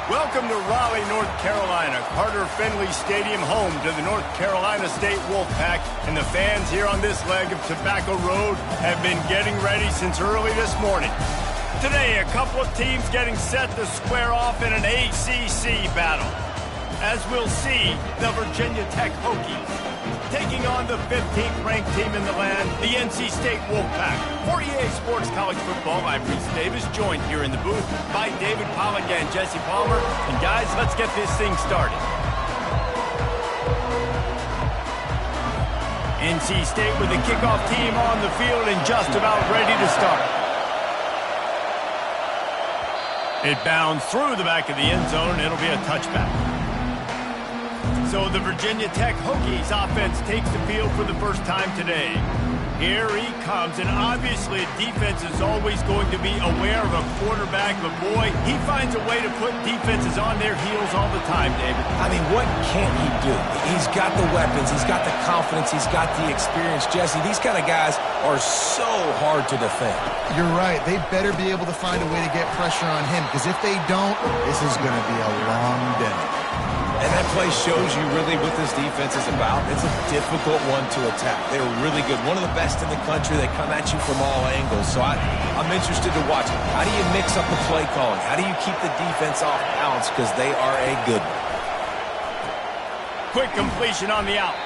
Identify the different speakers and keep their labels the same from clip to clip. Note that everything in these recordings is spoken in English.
Speaker 1: Welcome to Raleigh, North Carolina, Carter Finley Stadium, home to the North Carolina State Wolfpack, and the fans here on this leg of Tobacco Road have been getting ready since early this morning. Today, a couple of teams getting set to square off in an ACC battle. As we'll see, the Virginia Tech Hokies taking on the 15th-ranked team in the land, the NC State Wolfpack. For EA Sports College Football, I'm Reese Davis, joined here in the booth by David Pollack and Jesse Palmer. And guys, let's get this thing started. NC State with the kickoff team on the field and just about ready to start. It bounds through the back of the end zone. It'll be a touchback. So the Virginia Tech Hokies offense takes the field for the first time today. Here he comes, and obviously defense is always going to be aware of a quarterback, but boy, he finds a way to put defenses on their heels all the time, David.
Speaker 2: I mean, what can't he do? He's got the weapons, he's got the confidence, he's got the experience. Jesse, these kind of guys are so hard to defend.
Speaker 3: You're right. They better be able to find a way to get pressure on him, because if they don't, this is going to be a long day.
Speaker 2: And that play shows you really what this defense is about. It's a difficult one to attack. They're really good. One of the best in the country. They come at you from all angles. So I'm interested to watch. How do you mix up the play calling? How do you keep the defense off balance? Because they are a good one.
Speaker 1: Quick completion on the out.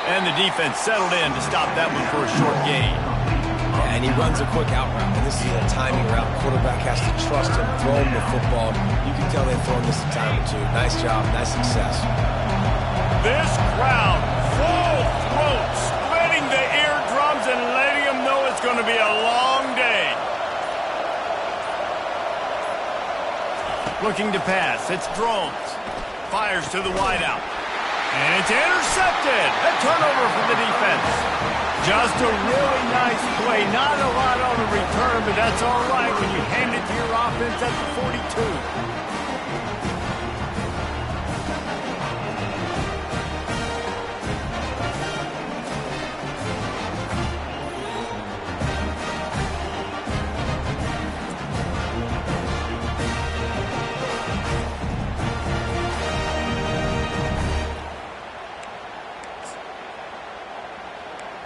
Speaker 1: And the defense settled in to stop that one for a short gain.
Speaker 2: Yeah, and he runs a quick out route. And this is a timing route. Quarterback has to trust him, throw him the football. You can tell they've thrown this a time or two. Nice job, nice success.
Speaker 1: This crowd, full throat, splitting the eardrums and letting them know it's going to be a long day. Looking to pass, it's Drones. Fires to the wideout. And it's intercepted. A turnover for the defense. Just a really nice play. Not a lot on the return, but that's all right when you hand it to your offense at the 42.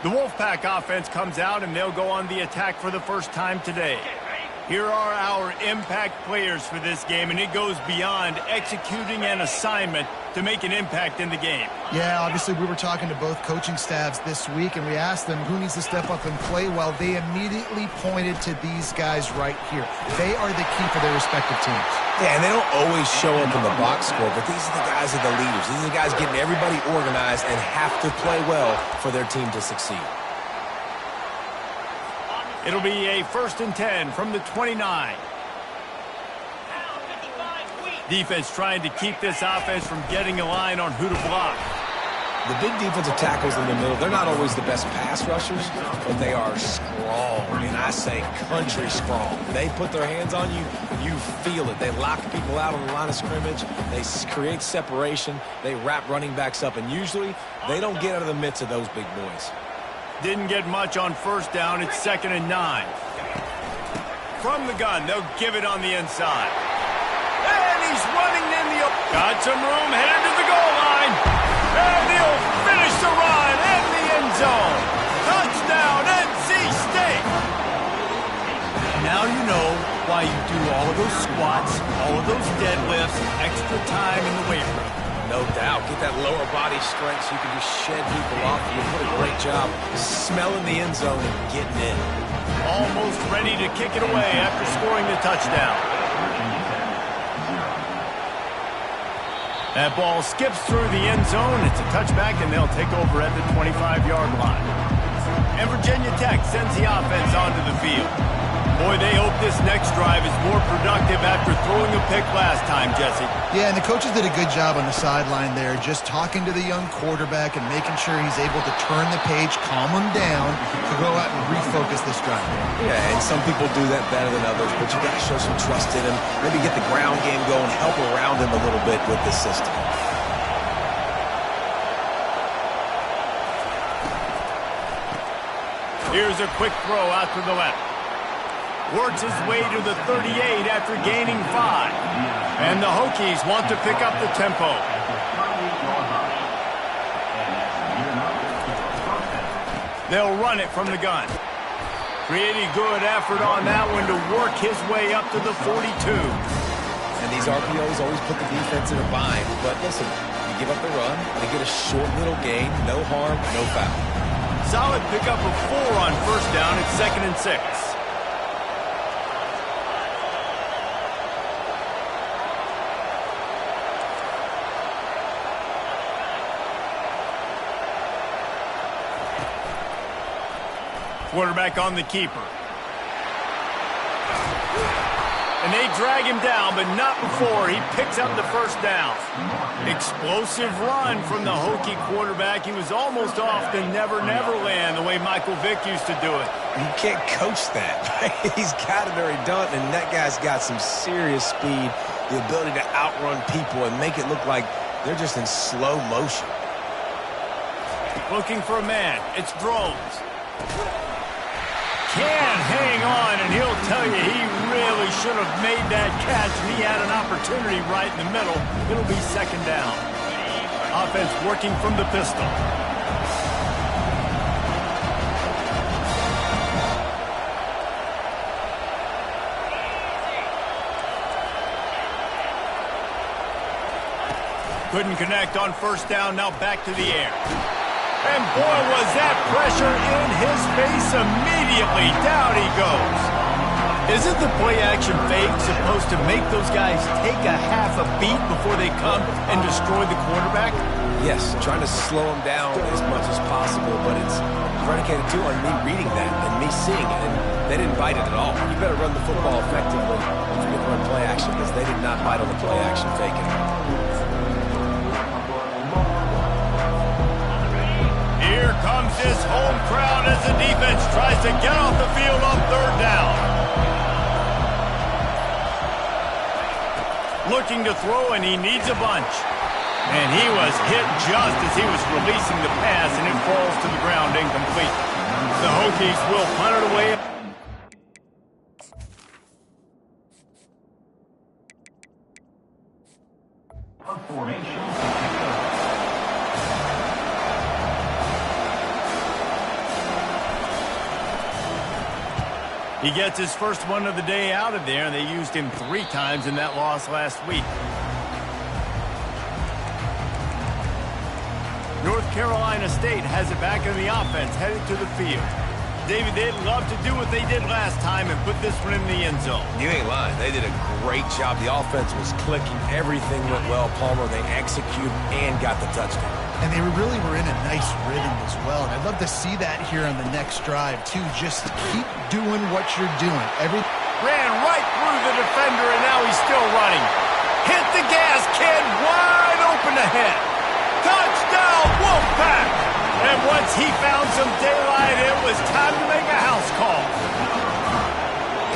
Speaker 1: The Wolfpack offense comes out, and they'll go on the attack for the first time today. Here are our impact players for this game, and it goes beyond executing an assignment to make an impact in the game.
Speaker 3: Yeah, obviously we were talking to both coaching staffs this week, and we asked them who needs to step up and play well. They immediately pointed to these guys right here. They are the key for their respective teams.
Speaker 2: Yeah, and they don't always show up in the box score, but these are the guys that are the leaders. These are the guys getting everybody organized and have to play well for their team to succeed.
Speaker 1: It'll be a 1st and 10 from the 29. Defense trying to keep this offense from getting a line on who to block.
Speaker 2: The big defensive tackles in the middle, they're not always the best pass rushers, but they are strong, and I say country strong. They put their hands on you, you feel it. They lock people out on the line of scrimmage. They create separation. They wrap running backs up, and usually they don't get out of the midst of those big boys.
Speaker 1: Didn't get much on 1st down. It's 2nd and 9. From the gun, they'll give it on the inside. And he's running in the... Got some room, headed to the goal line. And he'll finish the run in the end zone. Touchdown, NC State. Now you know why you do all of those squats, all of those deadlifts, extra time in the weight room.
Speaker 2: No doubt. Get that lower body strength so you can just shed people off. You put a great job smelling the end zone and getting in.
Speaker 1: Almost ready to kick it away after scoring the touchdown. That ball skips through the end zone. It's a touchback, and they'll take over at the 25-yard line. And Virginia Tech sends the offense onto the field. Boy, they hope this next drive is more productive after throwing a pick last time, Jesse.
Speaker 3: Yeah, and the coaches did a good job on the sideline there, just talking to the young quarterback and making sure he's able to turn the page, calm him down, to go out and refocus this drive.
Speaker 2: Yeah, and some people do that better than others, but you got to show some trust in him, maybe get the ground game going, help around him a little bit with this system.
Speaker 1: Here's a quick throw out to the left. Works his way to the 38 after gaining 5. And the Hokies want to pick up the tempo. They'll run it from the gun. Pretty good effort on that one to work his way up to the 42.
Speaker 2: And these RPOs always put the defense in a bind. But listen, you give up the run, they get a short little gain, no harm, no foul.
Speaker 1: Solid pickup of 4 on first down. It's 2nd and 6. Quarterback on the keeper. And they drag him down, but not before he picks up the first down. Explosive run from the Hokie quarterback. He was almost off the never-never land the way Michael Vick used to do it.
Speaker 2: You can't coach that. He's got it or he don't, and that guy's got some serious speed, the ability to outrun people and make it look like they're just in slow motion.
Speaker 1: Looking for a man. It's Drones. Can hang on, and he'll tell you he really should have made that catch, and he had an opportunity right in the middle. It'll be 2nd down. Offense working from the pistol. Couldn't connect on first down, now back to the air. And boy, was that pressure in his face immediately. Down he goes. Isn't the play-action fake supposed to make those guys take a half a beat before they come and destroy the quarterback?
Speaker 2: Yes, trying to slow him down as much as possible, but it's predicated too on me reading that and me seeing it, and they didn't bite it at all. You better run the football effectively if you're going to run play-action, because they did not bite on the play-action faking.
Speaker 1: Here comes this home crowd as the defense tries to get off the field on 3rd down. Looking to throw, and he needs a bunch. And he was hit just as he was releasing the pass, and it falls to the ground incomplete. The Hokies will punt it away. He gets his first one of the day out of there, and they used him 3 times in that loss last week. North Carolina State has it back in the offense, headed to the field. David, they'd love to do what they did last time and put this one in the end zone.
Speaker 2: You ain't lying. They did a great job. The offense was clicking. Everything went well. Palmer, they executed and got the touchdown.
Speaker 3: And they really were in a nice rhythm as well. And I'd love to see that here on the next drive, too. Just keep doing what you're doing.
Speaker 1: Ran right through the defender, and now he's still running. Hit the gas, kid. Wide open ahead. Touchdown, Wolfpack! And once he found some daylight, it was time to make a house call.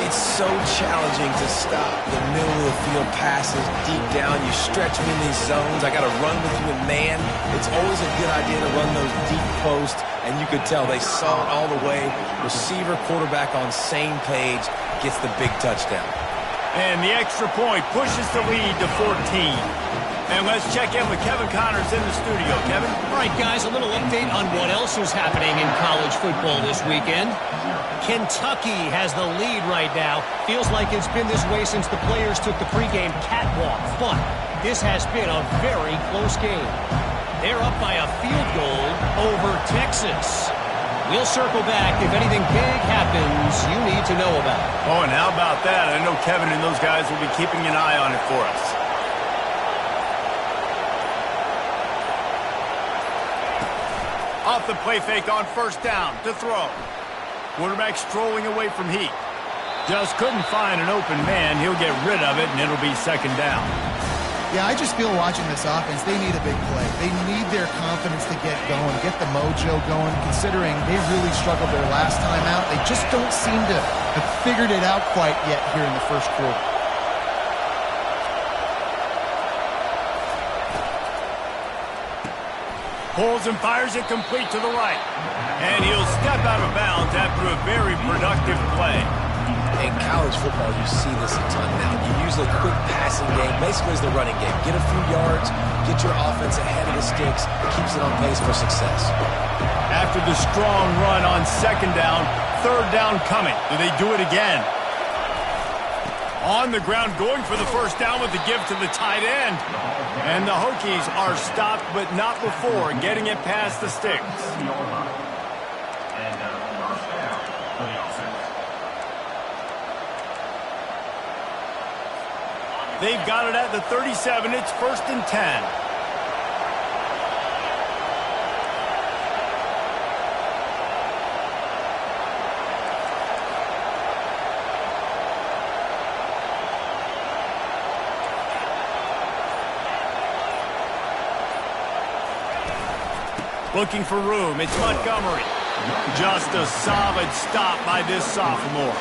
Speaker 2: It's so challenging to stop the middle of the field passes deep down. You stretch me in these zones. I got to run with you in man. It's always a good idea to run those deep posts, and you could tell they saw it all the way. Receiver, quarterback on same page, gets the big touchdown.
Speaker 1: And the extra point pushes the lead to 14. And let's check in with Kevin Connors in the studio. Kevin?
Speaker 4: All right, guys, a little update on what else is happening in college football this weekend. Kentucky has the lead right now. Feels like it's been this way since the players took the pregame catwalk. But this has been a very close game. They're up by a field goal over Texas. We'll circle back if anything big happens you need to know about.
Speaker 1: Oh, and how about that? I know Kevin and those guys will be keeping an eye on it for us. Off the play fake on first down to throw. Quarterback strolling away from Heat. Just couldn't find an open man. He'll get rid of it, and it'll be 2nd down.
Speaker 3: Yeah, I just feel watching this offense, they need a big play. They need their confidence to get going, get the mojo going, considering they really struggled their last time out. They just don't seem to have figured it out quite yet here in the first quarter.
Speaker 1: Pulls and fires it complete to the right. And he'll step out of bounds after a very productive play.
Speaker 2: In college football, you see this a ton now. You use a quick passing game, basically as the running game. Get a few yards, get your offense ahead of the sticks, keeps it on pace for success.
Speaker 1: After the strong run on second down, third down coming. Do they do it again? On the ground, going for the first down with the give to the tight end. And the Hokies are stopped, but not before getting it past the sticks. They've got it at the 37. It's 1st and 10. Looking for room. It's Montgomery. Just a solid stop by this sophomore.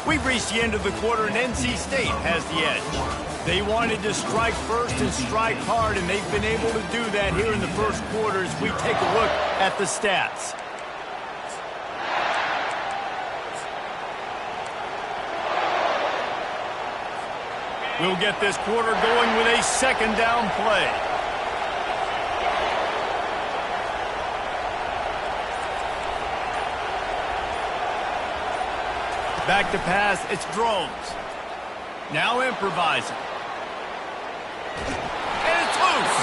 Speaker 1: We've reached the end of the quarter, and NC State has the edge. They wanted to strike first and strike hard, and they've been able to do that here in the first quarter as we take a look at the stats. We'll get this quarter going with a second down play. Back to pass, it's Drones. Now improvising. And it's loose.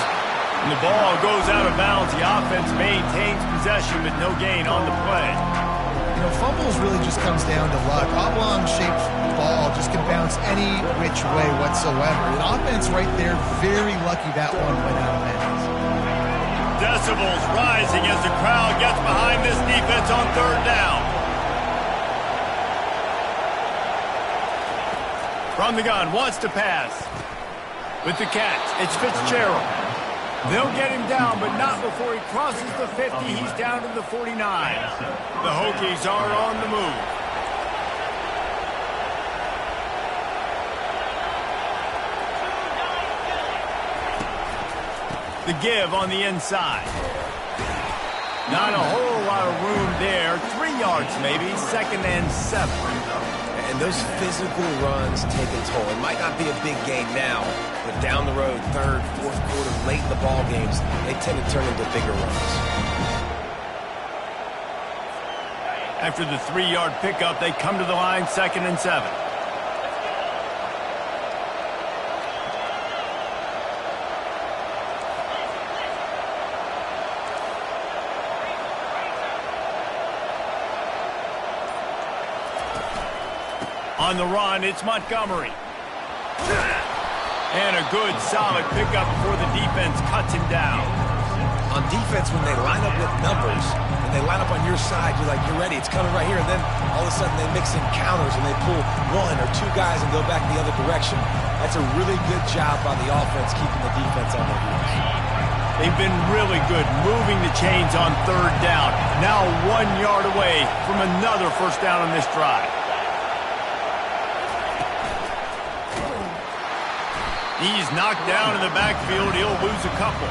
Speaker 1: And the ball goes out of bounds. The offense maintains possession with no gain on the play.
Speaker 3: You know, fumbles really just comes down to luck. Oblong-shaped ball just can bounce any which way whatsoever. The offense right there, very lucky that one went out of bounds.
Speaker 1: Decibels rising as the crowd gets behind this defense on third down. From the gun, wants to pass. With the catch, it's Fitzgerald. They'll get him down, but not before he crosses the 50. He's down to the 49. The Hokies are on the move. The give on the inside. Not a whole lot of room there. 3 yards maybe, 2nd and 7.
Speaker 2: And those physical runs take a toll. It might not be a big gain now, but down the road, 3rd, 4th quarter, late in the ball games, they tend to turn into bigger runs.
Speaker 1: After the 3-yard pickup, they come to the line, 2nd and 7. On the run, it's Montgomery. And a good, solid pickup before the defense cuts him down.
Speaker 2: On defense, when they line up with numbers, and they line up on your side, you're like, you're ready, it's coming right here. And then all of a sudden they mix in counters and they pull 1 or 2 guys and go back the other direction. That's a really good job by the offense keeping the defense on their heels.
Speaker 1: They've been really good moving the chains on third down. Now 1 yard away from another first down on this drive. He's knocked down in the backfield. He'll lose a couple.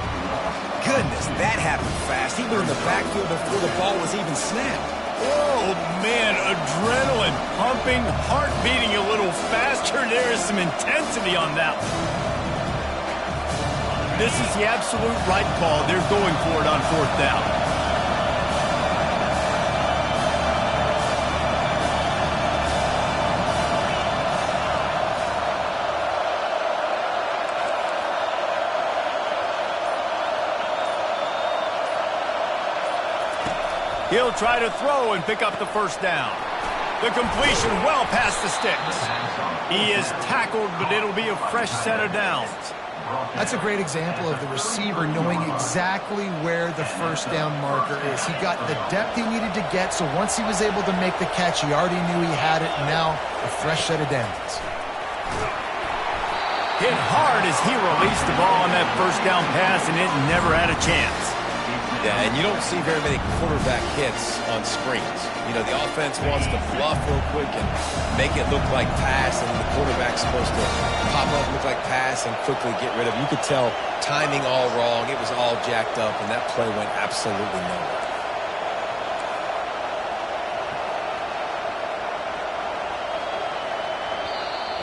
Speaker 2: Goodness, that happened fast. He was in the backfield before the ball was even snapped.
Speaker 1: Oh, man, adrenaline pumping, heart beating a little faster. There is some intensity on that one. This is the absolute right call. They're going for it on 4th down. He'll try to throw and pick up the first down. The completion well past the sticks. He is tackled, but it'll be a fresh set of downs.
Speaker 3: That's a great example of the receiver knowing exactly where the first down marker is. He got the depth he needed to get, so once he was able to make the catch, he already knew he had it, and now a fresh set of downs.
Speaker 1: Hit hard as he released the ball on that first down pass, and it never had a chance.
Speaker 2: Yeah, and you don't see very many quarterback hits on screens. You know, the offense wants to bluff real quick and make it look like pass, and the quarterback's supposed to pop up, look like pass, and quickly get rid of it. You could tell timing all wrong. It was all jacked up, and that play went absolutely nowhere.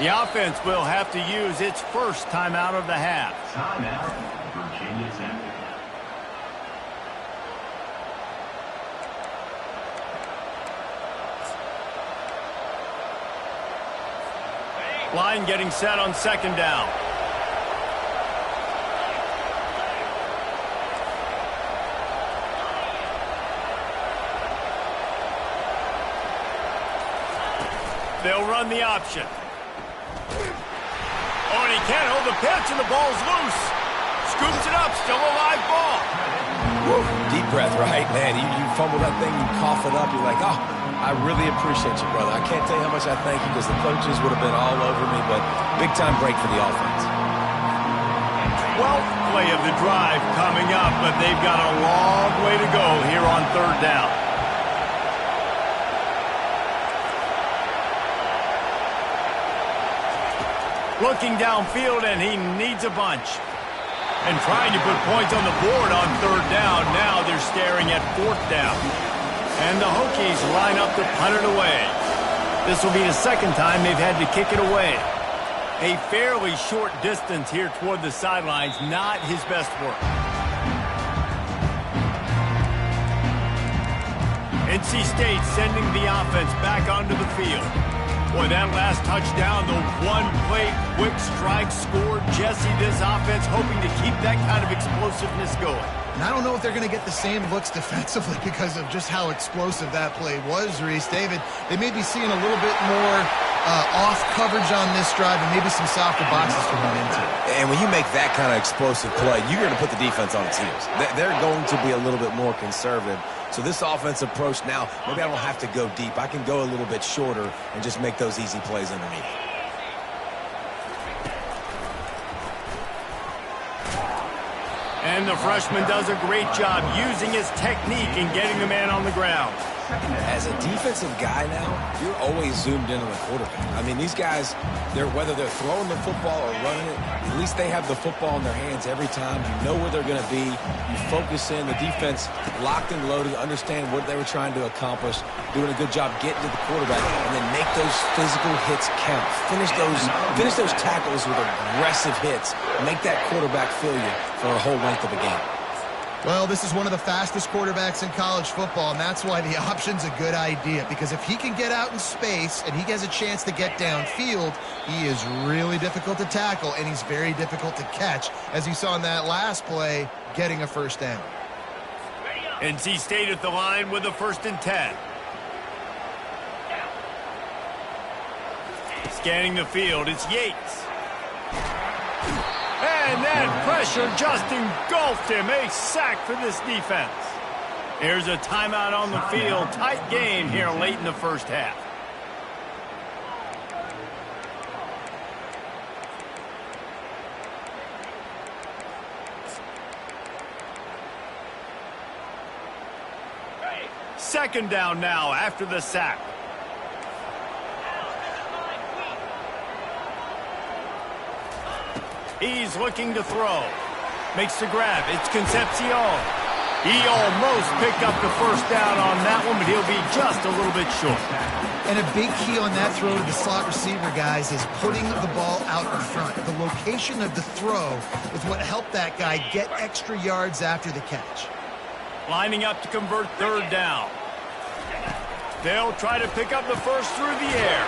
Speaker 1: The offense will have to use its first timeout of the half.
Speaker 5: Timeout, Virginia Tech.
Speaker 1: Line getting set on second down. They'll run the option. Oh, and he can't hold the pitch, and the ball's loose. Scoops it up, still a live ball.
Speaker 2: Woo. Deep breath, right? Man, you fumble that thing, you cough it up, you're like, oh, I really appreciate you, brother. I can't tell you how much I thank you because the coaches would have been all over me, but big-time break for the offense.
Speaker 1: 12th play of the drive coming up, but they've got a long way to go here on third down. Looking downfield, and he needs a bunch. And trying to put points on the board on third down. Now they're staring at fourth down. And the Hokies line up to punt it away. This will be the second time they've had to kick it away. A fairly short distance here toward the sidelines, not his best work. NC State sending the offense back onto the field. Boy, that last touchdown, the one-play quick strike score. Jesse, this offense hoping to keep that kind of explosiveness going.
Speaker 3: And I don't know if they're going to get the same looks defensively because of just how explosive that play was, Reese. David, they may be seeing a little bit more off coverage on this drive and maybe some softer boxes to run into.
Speaker 2: And when you make that kind of explosive play, you're going to put the defense on its heels. They're going to be a little bit more conservative. So this offense approach now, maybe I don't have to go deep. I can go a little bit shorter and just make those easy plays underneath.
Speaker 1: And the freshman does a great job using his technique and getting the man on the ground.
Speaker 2: As a defensive guy now, you're always zoomed in on the quarterback. I mean, these guys, whether they're throwing the football or running it, at least they have the football in their hands every time. You know where they're going to be. You focus in. The defense locked and loaded, understand what they were trying to accomplish, doing a good job getting to the quarterback, and then make those physical hits count. Finish those tackles with aggressive hits. Make that quarterback feel you for a whole length of a game.
Speaker 3: Well, this is one of the fastest quarterbacks in college football, and that's why the option's a good idea. Because if he can get out in space and he has a chance to get downfield, he is really difficult to tackle, and he's very difficult to catch, as you saw in that last play, getting a first down.
Speaker 1: NC State at the line with a 1st and 10. Scanning the field, it's Yates. And that pressure just engulfed him. A sack for this defense. Here's a timeout on the field. Tight game here late in the first half. Second down now after the sack. He's looking to throw. Makes the grab. It's Concepcion. He almost picked up the first down on that one, but he'll be just a little bit short.
Speaker 3: And a big key on that throw to the slot receiver, guys, is putting the ball out in front. The location of the throw is what helped that guy get extra yards after the catch.
Speaker 1: Lining up to convert third down. They'll try to pick up the first through the air.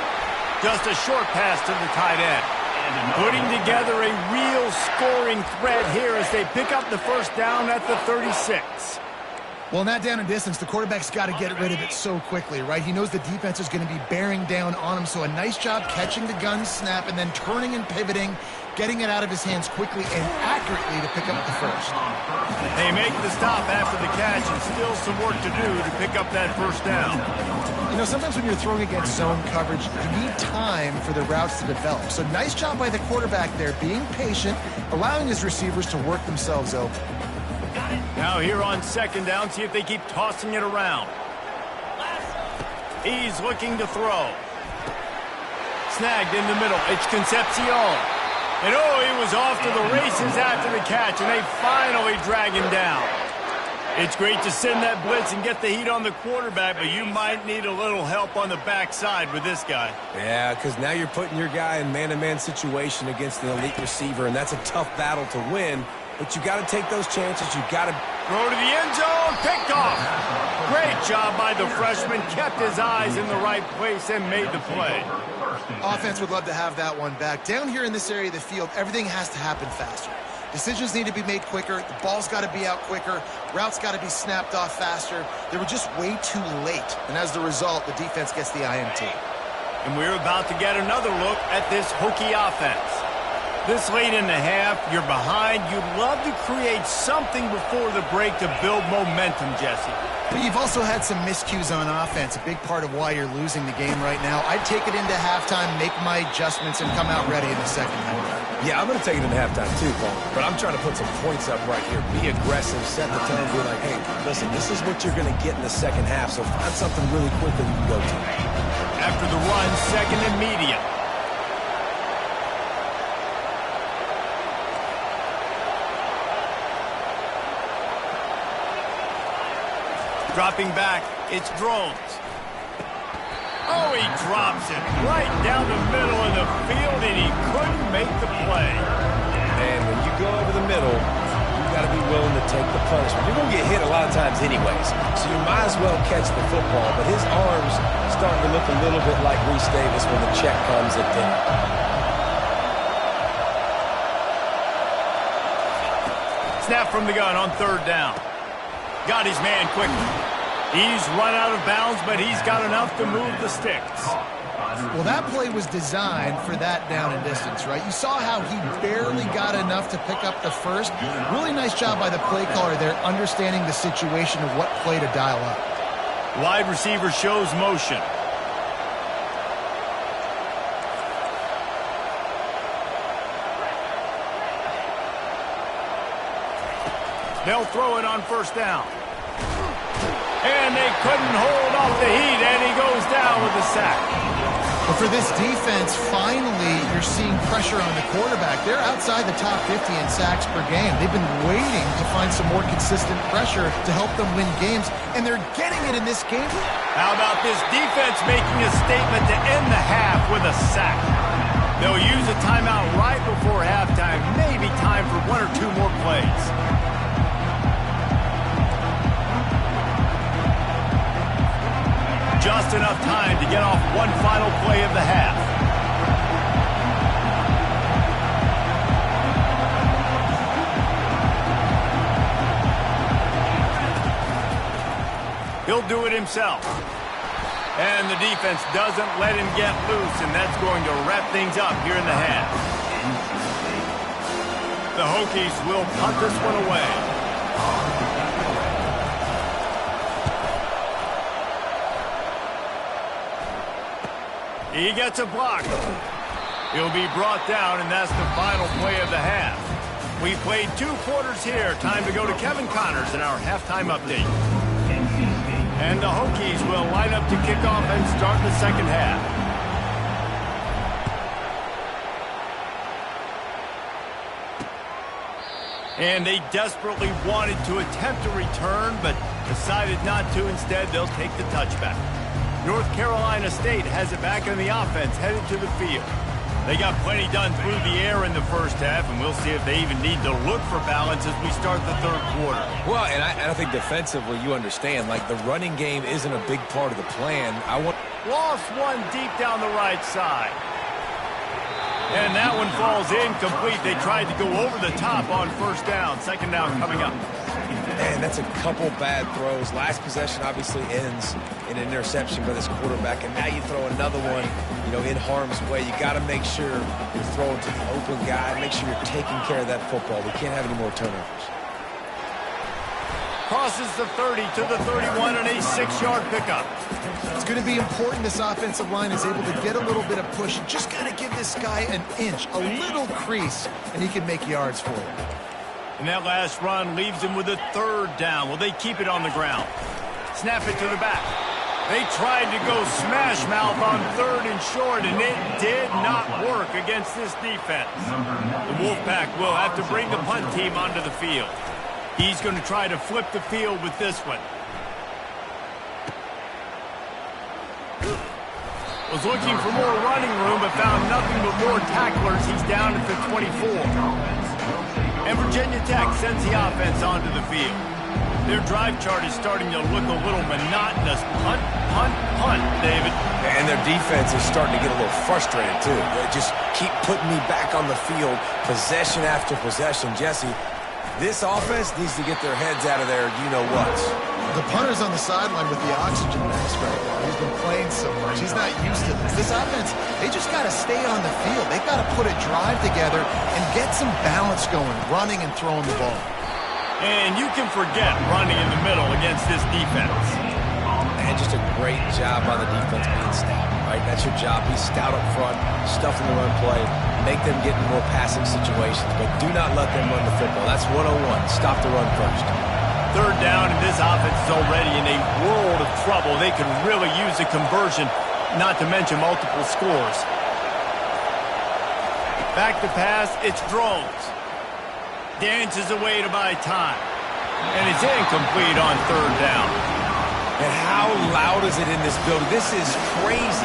Speaker 1: Just a short pass to the tight end. Putting together a real scoring threat here as they pick up the first down at the 36.
Speaker 3: Well, in that down and distance, the quarterback's got to get rid of it so quickly, right? He knows the defense is going to be bearing down on him, so a nice job catching the gun snap and then turning and pivoting, getting it out of his hands quickly and accurately to pick up the first.
Speaker 1: They make the stop after the catch and still some work to do to pick up that first down.
Speaker 3: You know, sometimes when you're throwing against zone coverage, you need time for the routes to develop. So nice job by the quarterback there, being patient, allowing his receivers to work themselves open.
Speaker 1: Now here on second down, see if they keep tossing it around. He's looking to throw. snagged in the middle. It's Concepcion. And oh, he was off to the races after the catch, and they finally drag him down. It's great to send that blitz and get the heat on the quarterback, but you might need a little help on the backside with this guy.
Speaker 2: Yeah, because now you're putting your guy in man-to-man situation against the elite receiver, and that's a tough battle to win. But you got to take those chances. You got to
Speaker 1: throw to the end zone, picked off. Great job by the freshman. Kept his eyes in the right place and made the play.
Speaker 3: Offense would love to have that one back. Down here in this area of the field, everything has to happen faster. Decisions need to be made quicker. The ball's got to be out quicker. Routes got to be snapped off faster. They were just way too late. And as the result, the defense gets the INT.
Speaker 1: And we're about to get another look at this Hokie offense. This late in the half, you're behind. You'd love to create something before the break to build momentum, Jesse.
Speaker 3: But you've also had some miscues on offense, a big part of why you're losing the game right now. I'd take it into halftime, make my adjustments, and come out ready in the second half.
Speaker 2: Yeah, I'm going to take it into halftime too, Paul. But I'm trying to put some points up right here. Be aggressive, set the tone, be like, hey, listen, this is what you're going to get in the second half, so find something really quick that you can go to.
Speaker 1: After the run, second and medium. Dropping back, it's Drones. Oh, he drops it right down the middle of the field, and he couldn't make the play.
Speaker 2: And when you go over the middle, you got to be willing to take the punishment. You're going to get hit a lot of times anyways, so you might as well catch the football. But his arms starting to look a little bit like Reese Davis when the check comes at dinner.
Speaker 1: Snap from the gun on third down. Got his man quickly. He's run out of bounds, but he's got enough to move the sticks.
Speaker 3: Well, that play was designed for that down and distance, right? You saw how he barely got enough to pick up the first. Really nice job by the play caller there, understanding the situation of what play to dial up.
Speaker 1: Wide receiver shows motion. They'll throw it on first down. And they couldn't hold off the heat, and he goes down with a sack.
Speaker 3: But for this defense, finally, you're seeing pressure on the quarterback. They're outside the top 50 in sacks per game. They've been waiting to find some more consistent pressure to help them win games, and they're getting it in this game.
Speaker 1: How about this defense making a statement to end the half with a sack? They'll use a timeout right before halftime, maybe time for one or two more plays. Just enough time to get off one final play of the half. He'll do it himself. And the defense doesn't let him get loose, and that's going to wrap things up here in the half. The Hokies will punt this one away. He gets a block. He'll be brought down, and that's the final play of the half. We played 2 quarters here. Time to go to Kevin Connors in our halftime update. And the Hokies will line up to kick off and start the second half. And they desperately wanted to attempt a return, but decided not to. Instead, they'll take the touchback. North Carolina State has it back in the offense, headed to the field. They got plenty done through the air in the first half, and we'll see if they even need to look for balance as we start the third quarter.
Speaker 2: Well, and I think defensively, you understand, like the running game isn't a big part of the plan.
Speaker 1: Lost one deep down the right side. And that one falls incomplete. They tried to go over the top on first down. Second down coming up.
Speaker 2: Man, that's a couple bad throws. Last possession obviously ends in an interception by this quarterback, and now you throw another one, in harm's way. You got to make sure you're throwing to the open guy. Make sure you're taking care of that football. We can't have any more turnovers.
Speaker 1: Crosses the 30 to the 31 and a 6-yard pickup.
Speaker 3: It's going to be important this offensive line is able to get a little bit of push. Just got to give this guy an inch, a little crease, and he can make yards for you.
Speaker 1: And that last run leaves him with a third down. Will they keep it on the ground? Snap it to the back. They tried to go smash mouth on 3rd and short, and it did not work against this defense. The Wolfpack will have to bring the punt team onto the field. He's going to try to flip the field with this one. Was looking for more running room, but found nothing but more tacklers. He's down at the 24. And Virginia Tech sends the offense onto the field. Their drive chart is starting to look a little monotonous. Punt, punt, punt, David.
Speaker 2: And their defense is starting to get a little frustrated, too. They just keep putting me back on the field, possession after possession. Jesse, this offense needs to get their heads out of there, you-know-whats.
Speaker 3: The punter's on the sideline with the oxygen mask right now. He's been playing so much. He's not used to this. This offense, they just got to stay on the field. They've got to put a drive together and get some balance going, running and throwing the ball.
Speaker 1: And you can forget running in the middle against this defense.
Speaker 2: And just a great job by the defense being stout, right? That's your job. Be stout up front, stuff in the run play, make them get in more passing situations, but do not let them run the football. That's 101. Stop the run first.
Speaker 1: 3rd down, and this offense is already in a world of trouble. They could really use a conversion, not to mention multiple scores. Back to pass, it's Drones. Dances away to buy time. And it's incomplete on 3rd down.
Speaker 2: And how loud is it in this building? This is crazy.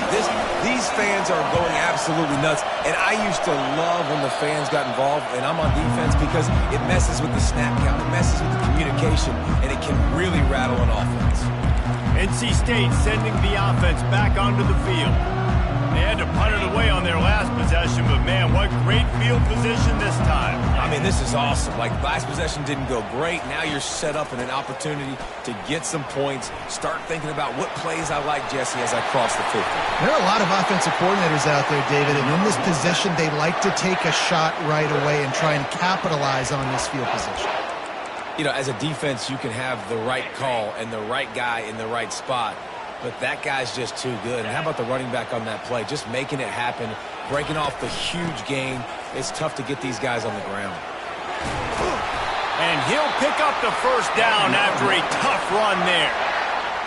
Speaker 2: These fans are going absolutely nuts. And I used to love when the fans got involved, and I'm on defense, because it messes with the snap count, it messes with the communication, and it can really rattle an offense.
Speaker 1: NC State sending the offense back onto the field. They had to punt it away on their last possession, but man, what great field position this time.
Speaker 2: I mean, this is awesome. Like, last possession didn't go great. Now you're set up in an opportunity to get some points. Start thinking about what plays I like, Jesse, as I cross the 50.
Speaker 3: There are a lot of offensive coordinators out there, David, and in this position, they like to take a shot right away and try and capitalize on this field position.
Speaker 2: You know, as a defense, you can have the right call and the right guy in the right spot, but that guy's just too good. And how about the running back on that play? Just making it happen, breaking off the huge gain. It's tough to get these guys on the ground.
Speaker 1: And he'll pick up the 1st down after a tough run there.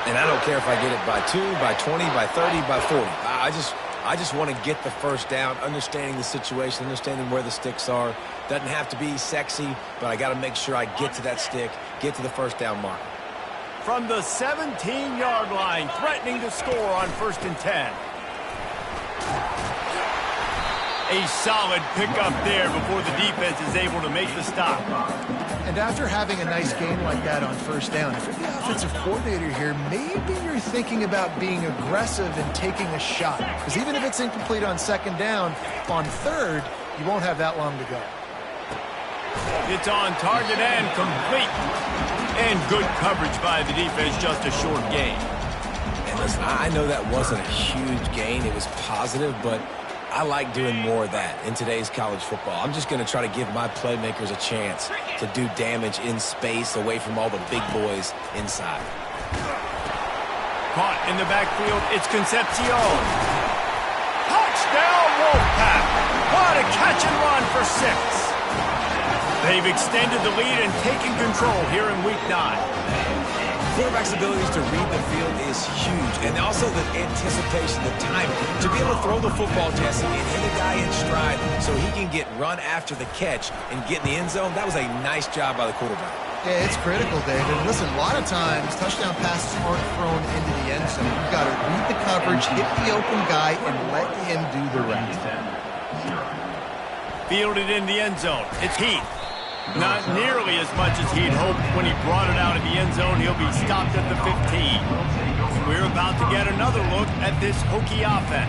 Speaker 2: And I don't care if I get it by 2, by 20, by 30, by 40. I just want to get the 1st down, understanding the situation, understanding where the sticks are. Doesn't have to be sexy, but I got to make sure I get to that stick, get to the 1st down marker.
Speaker 1: From the 17-yard line, threatening to score on 1st and 10. A solid pickup there before the defense is able to make the stop.
Speaker 3: And after having a nice gain like that on 1st down, if you're the offensive coordinator here, maybe you're thinking about being aggressive and taking a shot. Because even if it's incomplete on 2nd down, on 3rd, you won't have that long to go.
Speaker 1: It's on target and complete. And good coverage by the defense, just a short gain.
Speaker 2: And listen, I know that wasn't a huge gain. It was positive, but I like doing more of that in today's college football. I'm just going to try to give my playmakers a chance to do damage in space away from all the big boys inside.
Speaker 1: Caught in the backfield, it's Concepcion. Touchdown, Wolfpack. What a catch and run for 6. They've extended the lead and taken control here in Week 9.
Speaker 2: Quarterback's abilities to read the field is huge, and also the anticipation, the timing. To be able to throw the football, Jesse, and hit a guy in stride so he can get run after the catch and get in the end zone, that was a nice job by the quarterback.
Speaker 3: Yeah, it's critical, David. Listen, a lot of times, touchdown passes aren't thrown into the end zone. You've got to read the coverage, hit the open guy, and let him do the rest.
Speaker 1: Fielded in the end zone. It's Heath. Not nearly as much as he'd hoped when he brought it out of the end zone. He'll be stopped at the 15. We're about to get another look at this Hokie offense.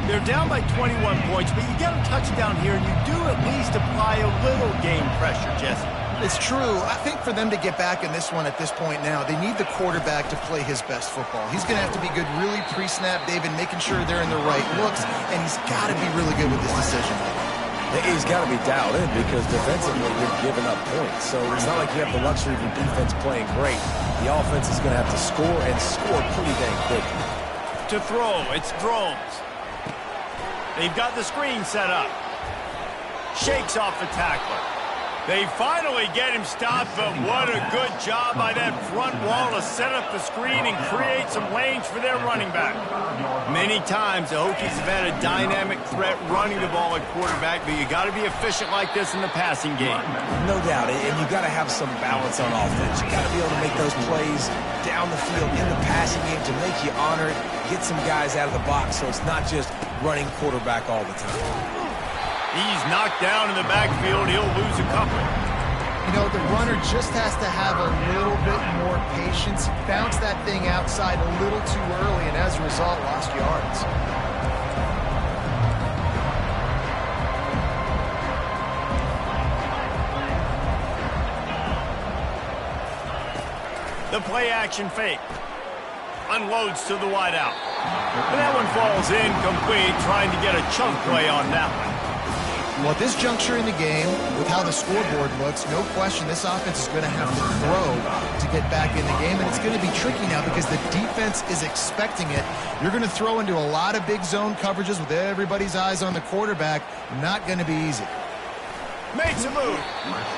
Speaker 1: They're down by 21 points, but you get a touchdown here, and you do at least apply a little game pressure, Jesse.
Speaker 3: It's true. I think for them to get back in this one at this point now, they need the quarterback to play his best football. He's going to have to be good really pre-snap, David, making sure they're in the right looks, and he's got to be really good with his decision.
Speaker 2: He's got to be dialed in because defensively you're giving up points. So it's not like you have the luxury of your defense playing great. The offense is going to have to score and score pretty dang quick.
Speaker 1: To throw, it's Drones. They've got the screen set up. Shakes off the tackler. They finally get him stopped, but what a good job by that front wall to set up the screen and create some lanes for their running back. Many times the Hokies have had a dynamic threat running the ball at quarterback, but you got to be efficient like this in the passing game.
Speaker 2: No doubt, and you got to have some balance on offense. You got to be able to make those plays down the field in the passing game to make you honor it, get some guys out of the box so it's not just running quarterback all the time.
Speaker 1: He's knocked down in the backfield. He'll lose a couple.
Speaker 3: You know, the runner just has to have a little bit more patience. Bounce that thing outside a little too early, and as a result, lost yards.
Speaker 1: The play action fake. Unloads to the wideout. And that one falls incomplete, trying to get a chunk play on that one.
Speaker 3: Well, at this juncture in the game, with how the scoreboard looks, no question this offense is going to have to throw to get back in the game, and it's going to be tricky now because the defense is expecting it. You're going to throw into a lot of big zone coverages with everybody's eyes on the quarterback. Not going to be easy.
Speaker 1: Makes a move.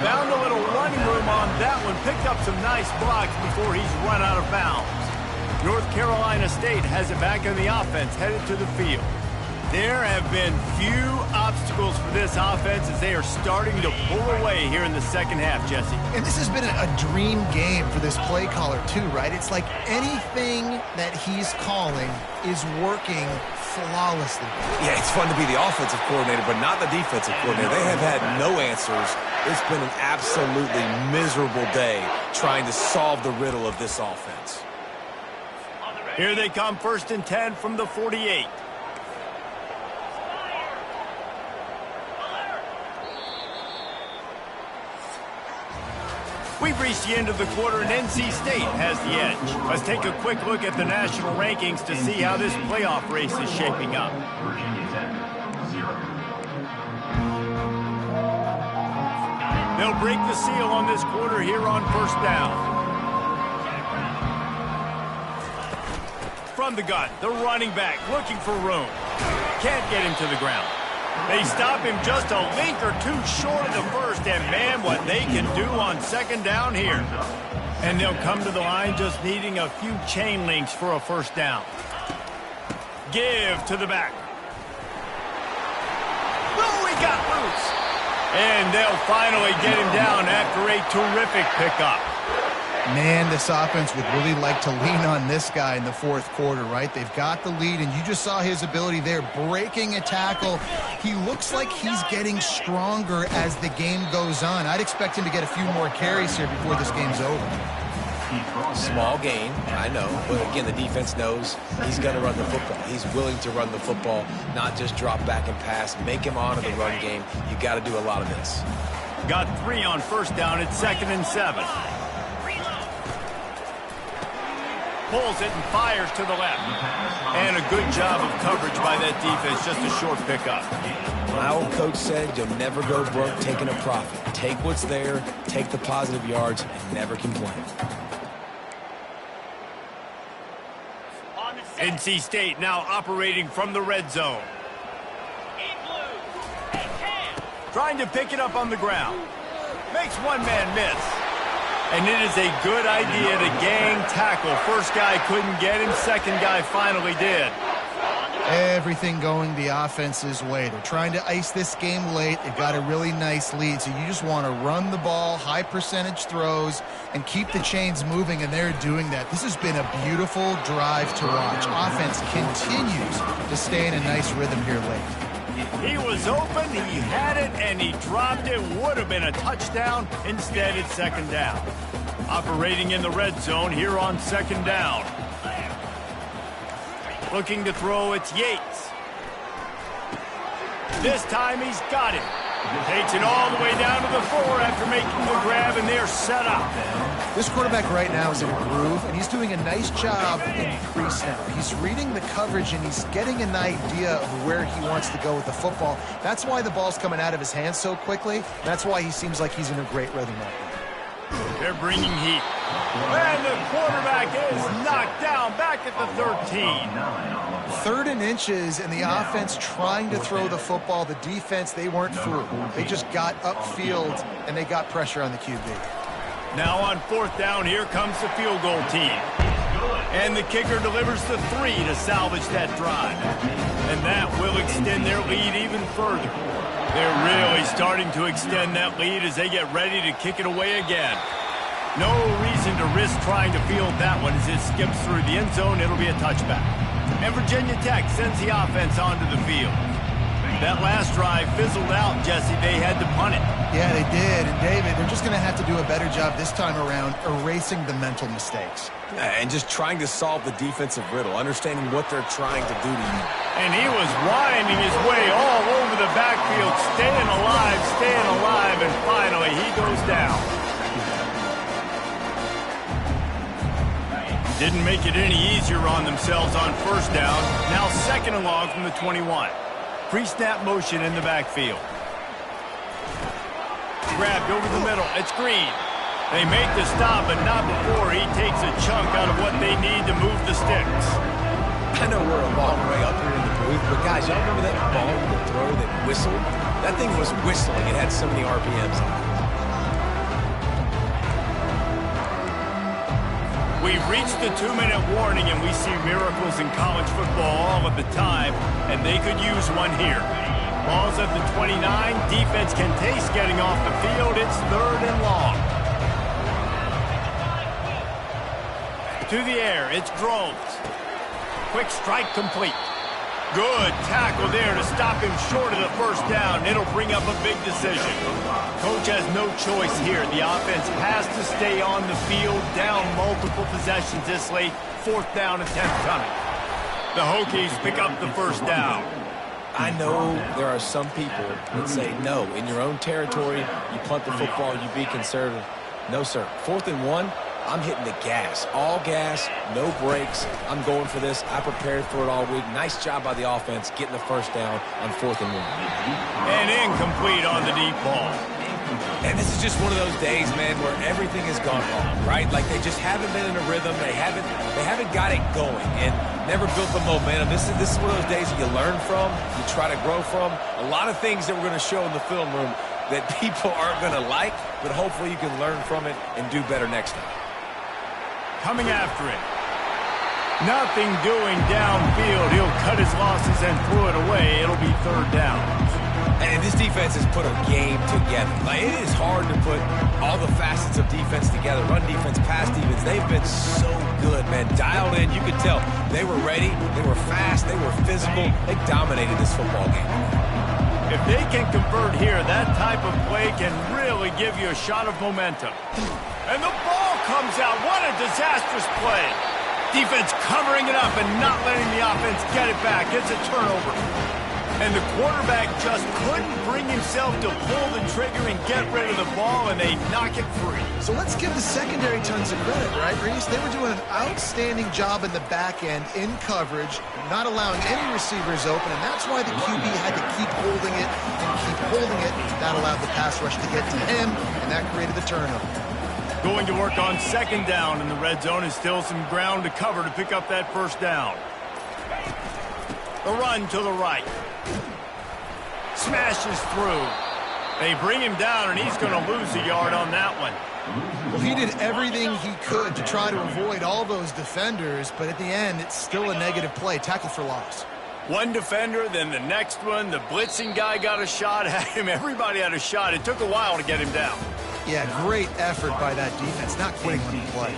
Speaker 1: Found a little running room on that one. Picked up some nice blocks before he's run out of bounds. North Carolina State has it back in the offense, headed to the field. There have been few obstacles for this offense as they are starting to pull away here in the second half, Jesse.
Speaker 3: And this has been a dream game for this play caller, too, right? It's like anything that he's calling is working flawlessly.
Speaker 2: Yeah, it's fun to be the offensive coordinator, but not the defensive coordinator. They have had no answers. It's been an absolutely miserable day trying to solve the riddle of this offense.
Speaker 1: Here they come, 1st and 10 from the 48. We've reached the end of the quarter, and NC State has the edge. Let's take a quick look at the national rankings to see how this playoff race is shaping up. They'll break the seal on this quarter here on 1st down. From the gun, the running back looking for room. Can't get him to the ground. They stop him just a link or two short of the first, and man, what they can do on 2nd down here. And they'll come to the line just needing a few chain links for a 1st down. Give to the back. Oh, he got loose. And they'll finally get him down after a terrific pickup.
Speaker 3: Man, this offense would really like to lean on this guy in the 4th quarter, right? They've got the lead, and you just saw his ability there, breaking a tackle. He looks like he's getting stronger as the game goes on. I'd expect him to get a few more carries here before this game's over.
Speaker 2: Small gain, I know, but again, the defense knows he's going to run the football. He's willing to run the football, not just drop back and pass, make him honor the run game. You got to do a lot of this.
Speaker 1: Got 3 on 1st down at 2nd and 7. Pulls it and fires to the left. And a good job of coverage by that defense, just a short pickup.
Speaker 2: My old coach said you'll never go broke taking a profit. Take what's there, take the positive yards, and never complain.
Speaker 1: NC State now operating from the red zone. Trying to pick it up on the ground. Makes one man miss. And it is a good idea to gang tackle. First guy couldn't get him. Second guy finally did.
Speaker 3: Everything going the offense's way. They're trying to ice this game late. They've got a really nice lead, so you just want to run the ball, high percentage throws, and keep the chains moving, and they're doing that. This has been a beautiful drive to watch. Offense continues to stay in a nice rhythm here late.
Speaker 1: He was open, he had it, and he dropped it. Would have been a touchdown. Instead, it's 2nd down. Operating in the red zone here on 2nd down. Looking to throw, it's Yates. This time he's got it. Takes it all the way down to the 4 after making the grab, and they're set up.
Speaker 3: This quarterback right now is in a groove, and he's doing a nice job in pre-snap. He's reading the coverage, and he's getting an idea of where he wants to go with the football. That's why the ball's coming out of his hands so quickly. That's why he seems like he's in a great rhythm right now.
Speaker 1: They're bringing heat. And the quarterback is knocked down back at the 13.
Speaker 3: 3rd and inches, and the offense trying to throw the football. The defense, they weren't fooled. They just got upfield, and they got pressure on the QB.
Speaker 1: Now on 4th down, here comes the field goal team. And the kicker delivers the 3 to salvage that drive. And that will extend their lead even further. They're really starting to extend that lead as they get ready to kick it away again. No reason to risk trying to field that one as it skips through the end zone. It'll be a touchback. And Virginia Tech sends the offense onto the field. That last drive fizzled out, Jesse. They had to punt it.
Speaker 3: Yeah, they did. And, David, they're just going to have to do a better job this time around erasing the mental mistakes.
Speaker 2: And just trying to solve the defensive riddle, understanding what they're trying to do to you.
Speaker 1: And he was winding his way all over the backfield, staying alive, and finally he goes down. Didn't make it any easier on themselves on 1st down. Now 2nd and long from the 21. Pre-snap motion in the backfield. Grabbed over the middle. It's Green. They make the stop, but not before he takes a chunk out of what they need to move the sticks.
Speaker 2: I know we're a long way up here in the booth, but guys, y'all remember that ball with the throw that whistled? That thing was whistling. It had so many RPMs on it.
Speaker 1: We've reached the 2-minute warning, and we see miracles in college football all of the time, and they could use one here. Ball's at the 29. Defense can taste getting off the field. It's 3rd and long. To the air, it's Groves. Quick strike complete. Good tackle there to stop him short of the 1st down. It'll bring up a big decision. Coach has no choice here. The offense has to stay on the field, down multiple possessions this late. 4th down attempt coming. The Hokies pick up the 1st down.
Speaker 2: I know there are some people that say, no, in your own territory, you punt the football, you be conservative. No, sir. 4th and 1, I'm hitting the gas. All gas, no brakes. I'm going for this. I prepared for it all week. Nice job by the offense getting the 1st down on 4th and 1.
Speaker 1: And incomplete on the deep ball.
Speaker 2: And this is just one of those days, man, where everything has gone wrong, right? Like they just haven't been in a rhythm. They haven't got it going and never built the momentum. This is one of those days that you learn from, you try to grow from. A lot of things that we're going to show in the film room that people aren't going to like, but hopefully you can learn from it and do better next time.
Speaker 1: Coming after it. Nothing doing downfield. He'll cut his losses and throw it away. It'll be 3rd down.
Speaker 2: And this defense has put a game together. Like, it is hard to put all the facets of defense together. Run defense, pass defense. They've been so good, man. Dialed in. You could tell they were ready. They were fast. They were physical. They dominated this football game.
Speaker 1: If they can convert here, that type of play can really give you a shot of momentum. And the ball comes out. What a disastrous play. Defense covering it up and not letting the offense get it back. It's a turnover. And the quarterback just couldn't bring himself to pull the trigger and get rid of the ball, and they knock it free.
Speaker 3: So let's give the secondary tons of credit, right, Reese? They were doing an outstanding job in the back end, in coverage, not allowing any receivers open, and that's why the QB had to keep holding it and keep holding it. That allowed the pass rush to get to him, and that created the turnover.
Speaker 1: Going to work on 2nd down in the red zone is still some ground to cover to pick up that 1st down. The run to the right. Smashes through. They bring him down, and he's going to lose a yard on that one.
Speaker 3: Well, he did everything he could to try to avoid all those defenders, but at the end, it's still a negative play. Tackle for loss.
Speaker 1: One defender, then the next one. The blitzing guy got a shot at him. Everybody had a shot. It took a while to get him down.
Speaker 3: Yeah, great effort by that defense, not quitting on the play.